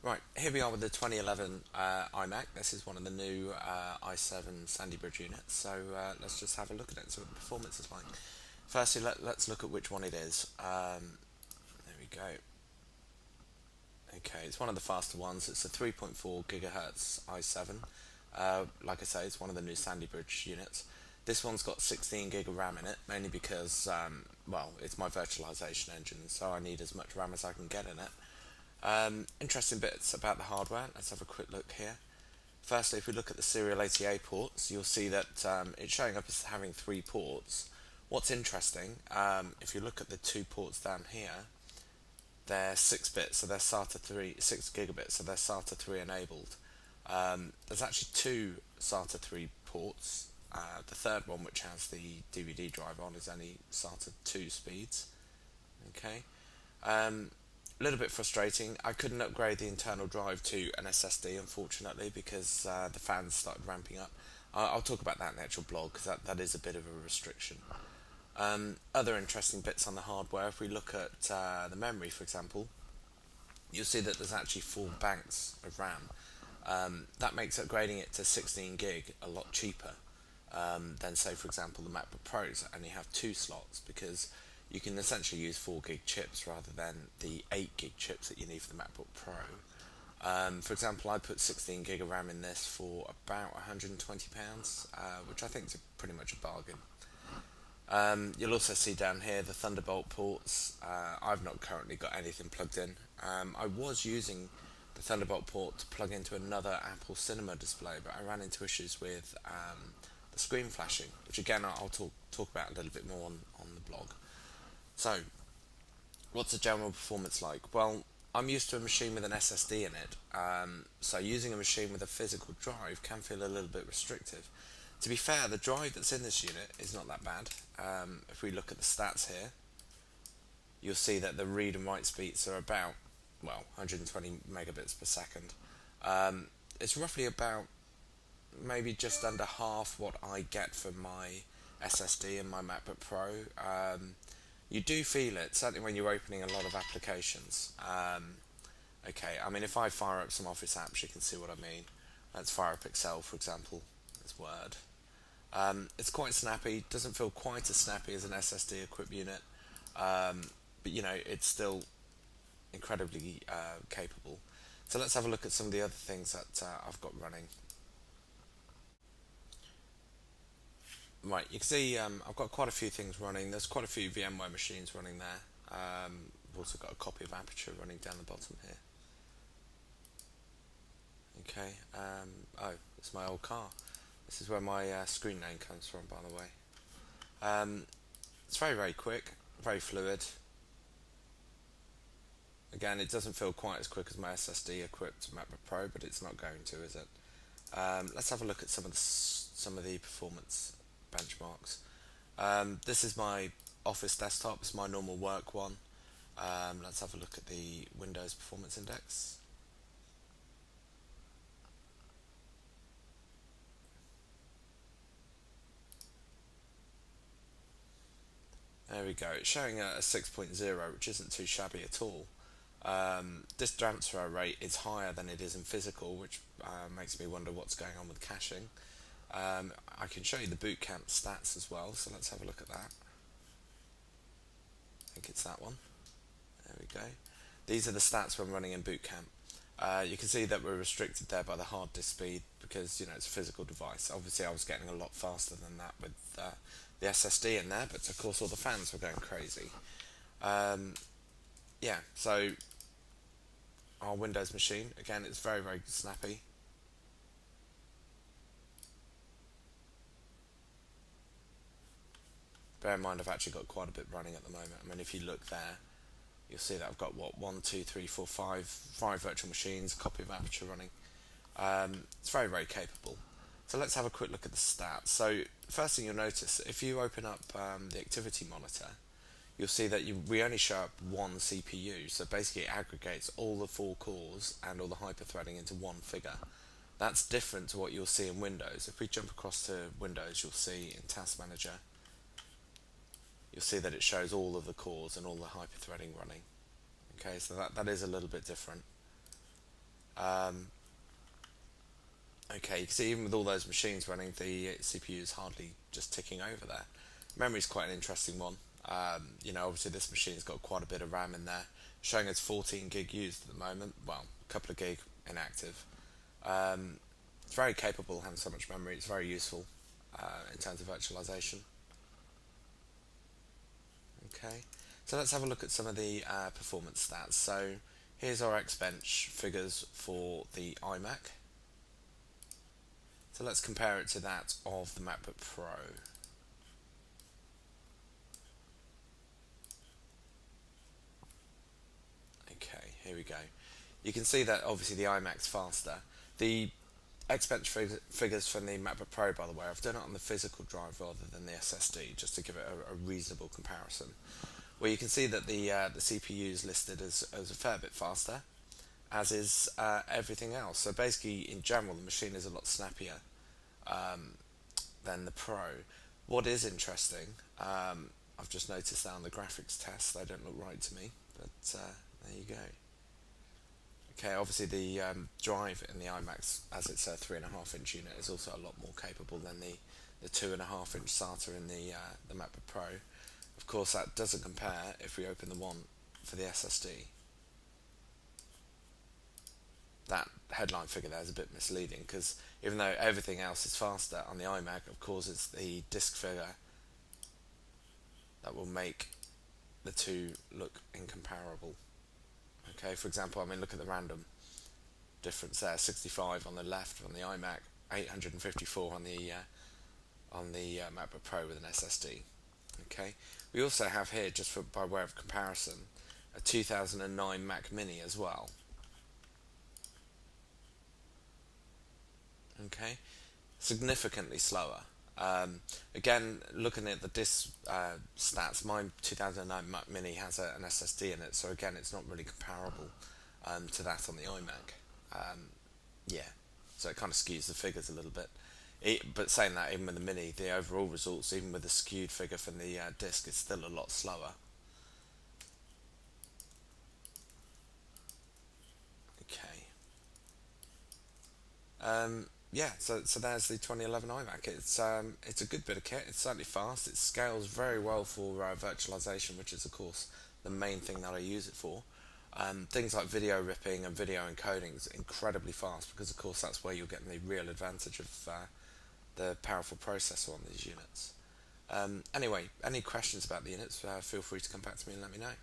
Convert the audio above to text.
Right, here we are with the 2011 iMac. This is one of the new i7 SandyBridge units, so let's just have a look at it, see what the performance is like. Firstly, let's look at which one it is. There we go. Okay, it's one of the faster ones. It's a 3.4 gigahertz i7. Like I say, it's one of the new SandyBridge units. This one's got 16 gig of RAM in it, mainly because, well, it's my virtualization engine, so I need as much RAM as I can get in it. Interesting bits about the hardware. Let's have a quick look here. Firstly, if we look at the serial ATA ports, you'll see that it's showing up as having 3 ports. What's interesting, if you look at the 2 ports down here, they're 6 bits, so they're SATA 3, 6 gigabits, so they're SATA 3 enabled. There's actually 2 SATA 3 ports. The third one, which has the DVD drive on, is only SATA 2 speeds. Okay. A little bit frustrating. I couldn't upgrade the internal drive to an SSD, unfortunately, because the fans started ramping up. I'll talk about that in the actual blog, because that is a bit of a restriction. Other interesting bits on the hardware, if we look at the memory, for example, you'll see that there's actually 4 banks of RAM. That makes upgrading it to 16 gig a lot cheaper than, say, for example, the MacBook Pros that only have 2 slots, because you can essentially use 4 gig chips rather than the 8 gig chips that you need for the MacBook Pro. For example, I put 16 gig of RAM in this for about £120, which I think is pretty much a bargain. You'll also see down here the Thunderbolt ports. I've not currently got anything plugged in. I was using the Thunderbolt port to plug into another Apple Cinema display, but I ran into issues with the screen flashing, which again I'll talk about a little bit more on the blog. So, what's the general performance like? Well, I'm used to a machine with an SSD in it, so using a machine with a physical drive can feel a little bit restrictive. To be fair, the drive that's in this unit is not that bad. If we look at the stats here, you'll see that the read and write speeds are about, well, 120 megabits per second. It's roughly about maybe just under half what I get for my SSD and my MacBook Pro. You do feel it, certainly when you're opening a lot of applications. Okay, I mean, if I fire up some Office apps, you can see what I mean. Let's fire up Excel, for example. There's Word. It's quite snappy, doesn't feel quite as snappy as an SSD equipped unit, but you know, it's still incredibly capable. So let's have a look at some of the other things that I've got running. Right, you can see I've got quite a few things running. There's quite a few VMware machines running there. I've also got a copy of Aperture running down the bottom here. Okay, oh, it's my old car. This is where my screen name comes from, by the way. It's very, very quick, very fluid. Again, it doesn't feel quite as quick as my SSD equipped MacBook Pro, but it's not going to, is it? Let's have a look at some of the performance benchmarks. This is my Office desktop. It's my normal work one. Let's have a look at the Windows Performance Index. There we go. It's showing a 6.0, which isn't too shabby at all. This transfer rate is higher than it is in physical, which makes me wonder what's going on with caching. I can show you the boot camp stats as well, so let's have a look at that. I think it's that one. There we go. These are the stats when running in boot camp. You can see that we're restricted there by the hard disk speed because, you know, it's a physical device. Obviously I was getting a lot faster than that with the SSD in there, but of course all the fans were going crazy. Yeah, so our Windows machine, again, it's very, very snappy. Bear in mind I've actually got quite a bit running at the moment. I mean, if you look there, you'll see that I've got, what, 1, 2, 3, 4, 5 virtual machines, a copy of Aperture running. It's very, very capable. So let's have a quick look at the stats. So first thing you'll notice, if you open up the activity monitor, you'll see that we only show up one CPU. So basically it aggregates all the 4 cores and all the hyperthreading into one figure. That's different to what you'll see in Windows. If we jump across to Windows, you'll see in Task Manager, you'll see that it shows all of the cores and all the hyperthreading running. Okay, so that is a little bit different. Okay, you can see even with all those machines running, the CPU is hardly just ticking over there. Memory is quite an interesting one. Obviously this machine's got quite a bit of RAM in there, showing it's 14 gig used at the moment. Well, a couple of gig inactive. It's very capable having so much memory. It's very useful in terms of virtualization. Okay, so let's have a look at some of the performance stats. So here's our Xbench figures for the iMac. So let's compare it to that of the MacBook Pro. Okay, here we go. You can see that obviously the iMac's faster. The Xbench figures from the MacBook Pro, by the way, I've done it on the physical drive rather than the SSD, just to give it a reasonable comparison. Well, you can see that the CPU is listed as a fair bit faster, as is everything else. So basically, in general, the machine is a lot snappier than the Pro. What is interesting, I've just noticed that on the graphics test, they don't look right to me, but there you go. Okay, obviously the drive in the iMac, as it's a 3.5-inch unit, is also a lot more capable than the 2.5-inch SATA in the MacBook Pro. Of course, that doesn't compare if we open the one for the SSD. That headline figure there is a bit misleading, because even though everything else is faster on the iMac, of course it's the disk figure that will make the two look incomparable. Okay, for example, look at the random difference there: 65 on the left on the iMac, 854 on the MacBook Pro with an SSD. Okay, we also have here, just by way of comparison, a 2009 Mac Mini as well. Okay, significantly slower. Again, looking at the disk stats, my 2009 Mac Mini has an SSD in it, so again, it's not really comparable to that on the iMac. Yeah, so it kind of skews the figures a little bit. But saying that, even with the Mini, the overall results, even with the skewed figure from the disk, is still a lot slower. Okay. Yeah, so there's the 2011 iMac. It's a good bit of kit. It's certainly fast. It scales very well for virtualization, which is of course the main thing that I use it for. Things like video ripping and video encoding is incredibly fast, because of course that's where you're getting the real advantage of the powerful processor on these units. Anyway, any questions about the units, feel free to come back to me and let me know.